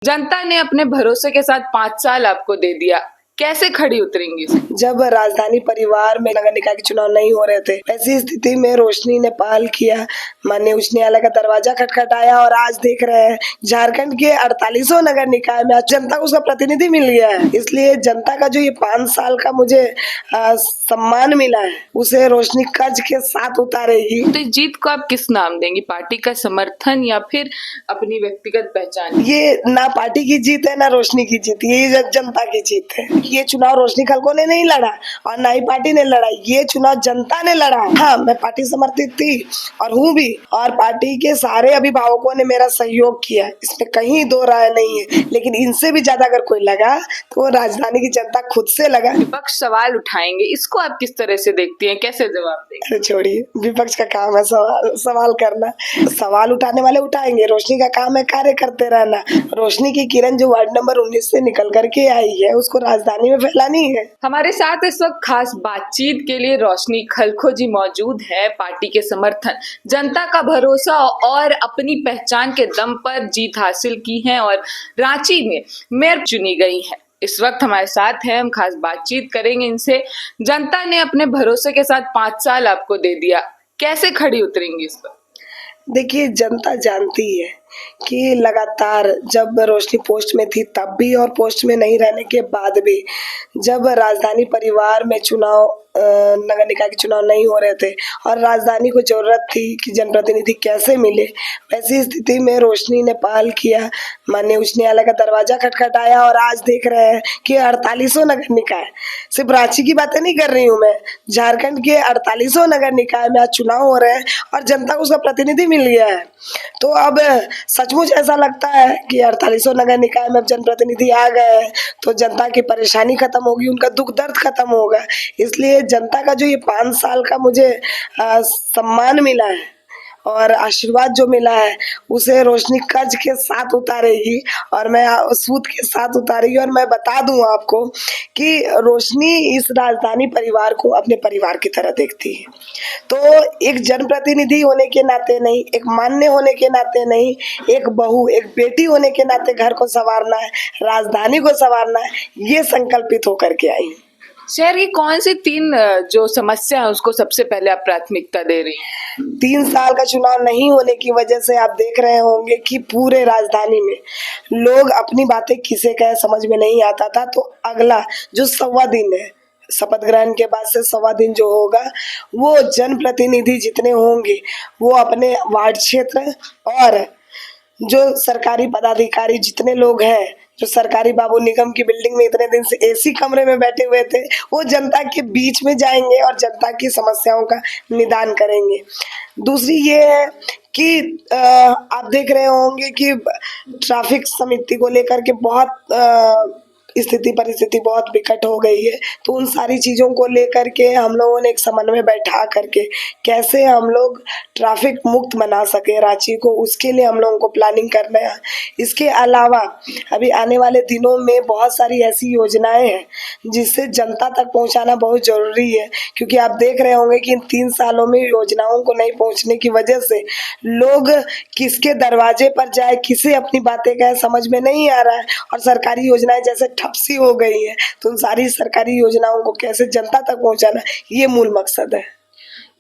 जनता ने अपने भरोसे के साथ 5 साल आपको दे दिया, कैसे खड़ी उतरेंगी इसे? जब राजधानी परिवार में नगर निकाय के चुनाव नहीं हो रहे थे, ऐसी स्थिति में रोशनी ने पहल किया, माननीय उच्च न्यायालय का दरवाजा खटखटाया और आज देख रहे हैं झारखंड के 48 नगर निकाय में जनता को उसका प्रतिनिधि मिल गया है। इसलिए जनता का जो ये 5 साल का मुझे सम्मान मिला है, उसे रोशनी कर्ज के साथ उतारेगी। तो इस जीत को आप किस नाम देंगी? पार्टी का समर्थन या फिर अपनी व्यक्तिगत पहचान? ये ना पार्टी की जीत है ना रोशनी की जीत, ये जनता की जीत है। ये चुनाव रोशनी खलको ने नहीं लड़ा और ना ही पार्टी ने लड़ा, ये चुनाव जनता ने लड़ा। हाँ, मैं पार्टी समर्थित थी और हूँ भी, और पार्टी के सारे अभिभावकों ने मेरा सहयोग किया, इसमें कहीं दो राय नहीं है। लेकिन इनसे भी ज्यादा अगर कोई लगा तो राजधानी की जनता खुद से लगा। विपक्ष सवाल उठाएंगे, इसको आप किस तरह से देखती हैं, कैसे जवाब देंगे? छोड़िए, विपक्ष का काम है सवाल करना। सवाल उठाने वाले उठाएंगे, रोशनी का काम है कार्य करते रहना। रोशनी की किरण जो वार्ड नंबर 19 से निकल करके आई है, उसको राजधानी में फैलानी है। हमारे साथ इस वक्त खास बातचीत के लिए रोशनी खलखो जी मौजूद है। पार्टी के समर्थन, जनता का भरोसा और अपनी पहचान के दम पर जीत हासिल की है और रांची में मेयर चुनी गई है। इस वक्त हमारे साथ हैं, हम खास बातचीत करेंगे इनसे। जनता ने अपने भरोसे के साथ 5 साल आपको दे दिया, कैसे खड़ी उतरेंगी इस पर? देखिए, जनता जानती है कि लगातार जब रोशनी पोस्ट में थी तब भी और पोस्ट में नहीं रहने के बाद भी, जब राजधानी परिवार में चुनाव नगर निकाय के चुनाव नहीं हो रहे थे और राजधानी को जरूरत थी कि जनप्रतिनिधि कैसे मिले, वैसी स्थिति में रोशनी ने पहल किया, माननीय उच्च न्यायालय का दरवाजा खटखटाया और आज देख रहे हैं कि 48 नगर निकाय, सिर्फ रांची की बातें नहीं कर रही हूँ मैं, झारखंड के 48 नगर निकाय में आज चुनाव हो रहे हैं और जनता को उसका प्रतिनिधि मिल गया है। तो अब सचमुच ऐसा लगता है कि 48 नगर निकाय में अब जनप्रतिनिधि आ गए हैं तो जनता की परेशानी खत्म होगी, उनका दुख दर्द खत्म होगा। इसलिए जनता का जो ये 5 साल का मुझे सम्मान मिला है और आशीर्वाद जो मिला है, उसे रोशनी कर्ज के साथ उतारेगी और मैं सूद के साथ उतारेगी। और मैं बता दूं आपको कि रोशनी इस राजधानी परिवार को अपने परिवार की तरह देखती है। तो एक जनप्रतिनिधि होने के नाते नहीं, एक मान्य होने के नाते नहीं, एक बहू, एक बेटी होने के नाते घर को संवारना है, राजधानी को संवारना है, ये संकल्पित होकर के आई। शहर की कौन सी 3 जो समस्या है उसको सबसे पहले आप प्राथमिकता दे रही हैं? 3 साल का चुनाव नहीं होने की वजह से आप देख रहे होंगे कि पूरे राजधानी में लोग अपनी बातें किसे कहे समझ में नहीं आता था। तो अगला जो 1.25 दिन है, शपथ ग्रहण के बाद से 1.25 दिन जो होगा, वो जनप्रतिनिधि जितने होंगे वो अपने वार्ड क्षेत्र और जो सरकारी पदाधिकारी जितने लोग हैं, जो सरकारी बाबू निगम की बिल्डिंग में इतने दिन से एसी कमरे में बैठे हुए थे, वो जनता के बीच में जाएंगे और जनता की समस्याओं का निदान करेंगे। दूसरी ये है कि आप देख रहे होंगे कि ट्रैफिक समिति को लेकर के बहुत स्थिति परिस्थिति बहुत विकट हो गई है। तो उन सारी चीज़ों को लेकर के हम लोगों ने एक समन्वय बैठा करके कैसे हम लोग ट्रैफिक मुक्त बना सके रांची को, उसके लिए हम लोगों को प्लानिंग करना है। इसके अलावा अभी आने वाले दिनों में बहुत सारी ऐसी योजनाएं हैं जिससे जनता तक पहुंचाना बहुत ज़रूरी है, क्योंकि आप देख रहे होंगे कि इन 3 सालों में योजनाओं को नहीं पहुँचने की वजह से लोग किसके दरवाजे पर जाए, किसे अपनी बातें कहे, समझ में नहीं आ रहा है और सरकारी योजनाएं जैसे ठप्सी हो गई है। तो उन सारी सरकारी योजनाओं को कैसे जनता तक पहुंचाना, ये मूल मकसद है।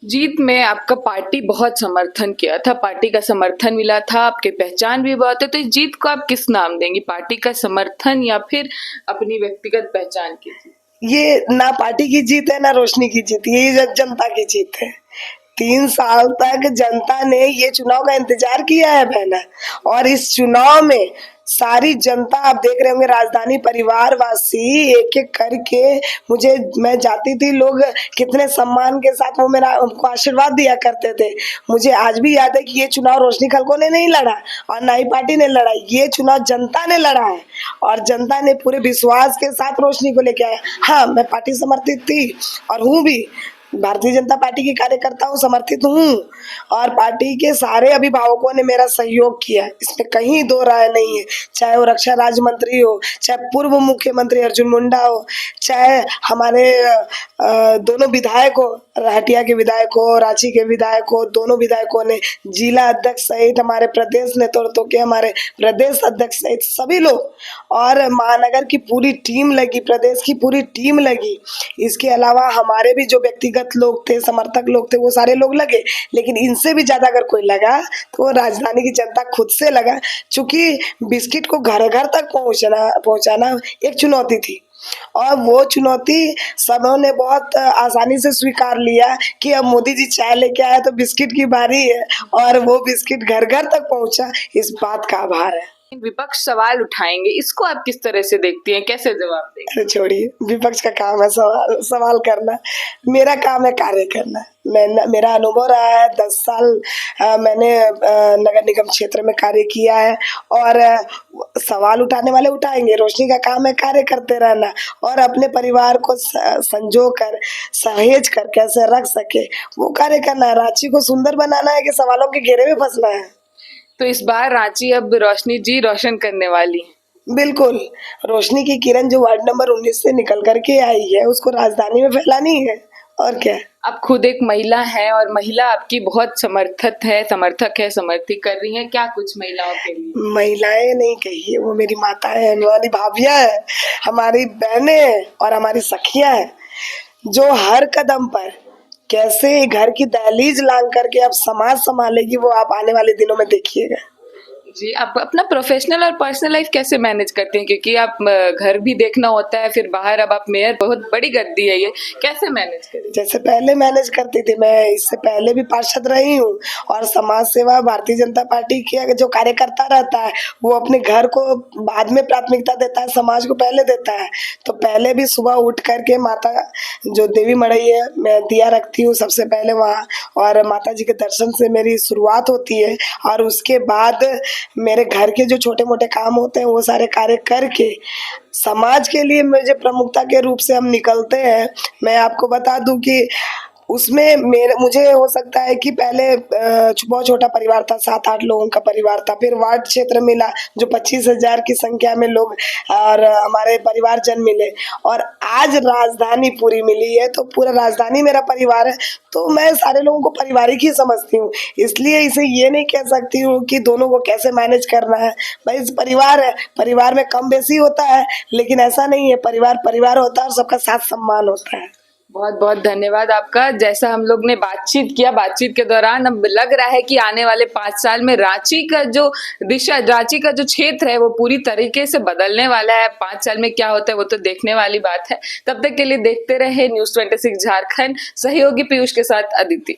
जीत में आपका पार्टी बहुत समर्थन किया था, पार्टी का समर्थन मिला था, आपकी पहचान भी बहुत है। तो इस जीत को आप किस नाम देंगी? पार्टी का समर्थन या फिर अपनी व्यक्तिगत पहचान की जीत? ये ना पार्टी की जीत है ना रोशनी की जीत, ये जनता की जीत है। 3 साल तक जनता ने ये चुनाव का इंतजार किया है बहना, और इस चुनाव में सारी जनता, आप देख रहे होंगे राजधानी परिवार वासी एक एक करके मैं जाती थी, लोग कितने सम्मान के साथ वो मेरा उनको आशीर्वाद दिया करते थे। मुझे आज भी याद है कि ये चुनाव रोशनी खलको ने नहीं लड़ा और ना ही पार्टी ने लड़ा, ये चुनाव जनता ने लड़ा है और जनता ने पूरे विश्वास के साथ रोशनी को लेके आया। हाँ, मैं पार्टी समर्थित थी और हूँ भी, भारतीय जनता पार्टी के कार्यकर्ताओं समर्थित हूँ और पार्टी के सारे अभिभावकों ने मेरा सहयोग किया, इसमें कहीं दो राय नहीं है। चाहे वो रक्षा राज्य मंत्री हो, चाहे पूर्व मुख्यमंत्री अर्जुन मुंडा हो, चाहे हमारे दोनों विधायक हो, हटिया के विधायक हो, रांची के विधायक हो, दोनों विधायकों ने, जिला अध्यक्ष सहित हमारे प्रदेश नेतृत्व के हमारे प्रदेश अध्यक्ष सहित सभी लोग, और महानगर की पूरी टीम लगी, प्रदेश की पूरी टीम लगी। इसके अलावा हमारे भी जो व्यक्तिगत लोग थे, समर्थक लोग थे, वो सारे लोग लगे, लेकिन इनसे भी ज्यादा अगर कोई लगा तो वो राजधानी की जनता खुद से लगा। चूंकि बिस्किट को घर घर तक पहुंचाना एक चुनौती थी और वो चुनौती सबों ने बहुत आसानी से स्वीकार लिया कि अब मोदी जी चाय लेके आए तो बिस्किट की बारी है, और वो बिस्किट घर घर तक पहुंचा, इस बात का आभार है। विपक्ष सवाल उठाएंगे, इसको आप किस तरह से देखती हैं, कैसे जवाब देंगे? अरे छोड़िए, विपक्ष का काम है सवाल करना, मेरा काम है कार्य करना। मेरा अनुभव रहा है 10 साल मैंने नगर निगम क्षेत्र में कार्य किया है, और सवाल उठाने वाले उठाएंगे। रोशनी का काम है कार्य करते रहना और अपने परिवार को संजो कर, सहेज कर कैसे रख सके वो कार्य करना है। रांची को सुंदर बनाना है कि सवालों के घेरे में फंसना है? तो इस बार रांची अब रोशनी जी रोशन करने वाली है। बिल्कुल, रोशनी की किरण जो वार्ड नंबर 19 से निकल करके आई है उसको राजधानी में फैलानी है, और क्या। आप खुद एक महिला हैं और महिला आपकी बहुत समर्थक है, समर्थित कर रही हैं, क्या कुछ महिलाओं के लिए? महिलाएं नहीं कहिए, वो मेरी माताएं हैं, हमारी भाभियां हैं, हमारी बहनें हैं और हमारी सखियां हैं, जो हर कदम पर कैसे घर की दहलीज लांग करके अब समाज संभालेगी वो आप आने वाले दिनों में देखिएगा। जी, आप अपना प्रोफेशनल और पर्सनल लाइफ कैसे मैनेज करते हैं, क्योंकि आप घर भी देखना होता है, फिर बाहर अब आप मेयर, बहुत बड़ी गद्दी है ये, कैसे मैनेज करें? जैसे पहले मैनेज करती थी, मैं इससे पहले भी पार्षद रही हूँ, और समाज सेवा भारतीय जनता पार्टी के जो कार्यकर्ता रहता है वो अपने घर को बाद में प्राथमिकता देता है, समाज को पहले देता है। तो पहले भी सुबह उठ करके माता जो देवी मड़ई है, मैं दिया रखती हूँ सबसे पहले वहाँ, और माता जी के दर्शन से मेरी शुरुआत होती है, और उसके बाद मेरे घर के जो छोटे मोटे काम होते हैं वो सारे कार्य करके समाज के लिए मुझे प्रमुखता के रूप से हम निकलते हैं। मैं आपको बता दूं कि उसमें मुझे हो सकता है कि पहले बहुत छोटा परिवार था, 7-8 लोगों का परिवार था, फिर वार्ड क्षेत्र मिला जो 25,000 की संख्या में लोग और हमारे परिवारजन मिले, और आज राजधानी पूरी मिली है, तो पूरा राजधानी मेरा परिवार है। तो मैं सारे लोगों को पारिवारिक ही समझती हूँ, इसलिए इसे ये नहीं कह सकती हूँ कि दोनों को कैसे मैनेज करना है। भाई परिवार है, परिवार में कम बेसी होता है, लेकिन ऐसा नहीं है, परिवार परिवार होता है और सबका साथ सम्मान होता है। बहुत बहुत धन्यवाद आपका। जैसा हम लोग ने बातचीत किया, बातचीत के दौरान अब लग रहा है कि आने वाले 5 साल में रांची का जो दिशा, रांची का जो क्षेत्र है वो पूरी तरीके से बदलने वाला है। 5 साल में क्या होता है वो तो देखने वाली बात है। तब तक के लिए देखते रहे न्यूज़ 26 झारखंड, सहयोगी पीयूष के साथ अदिति।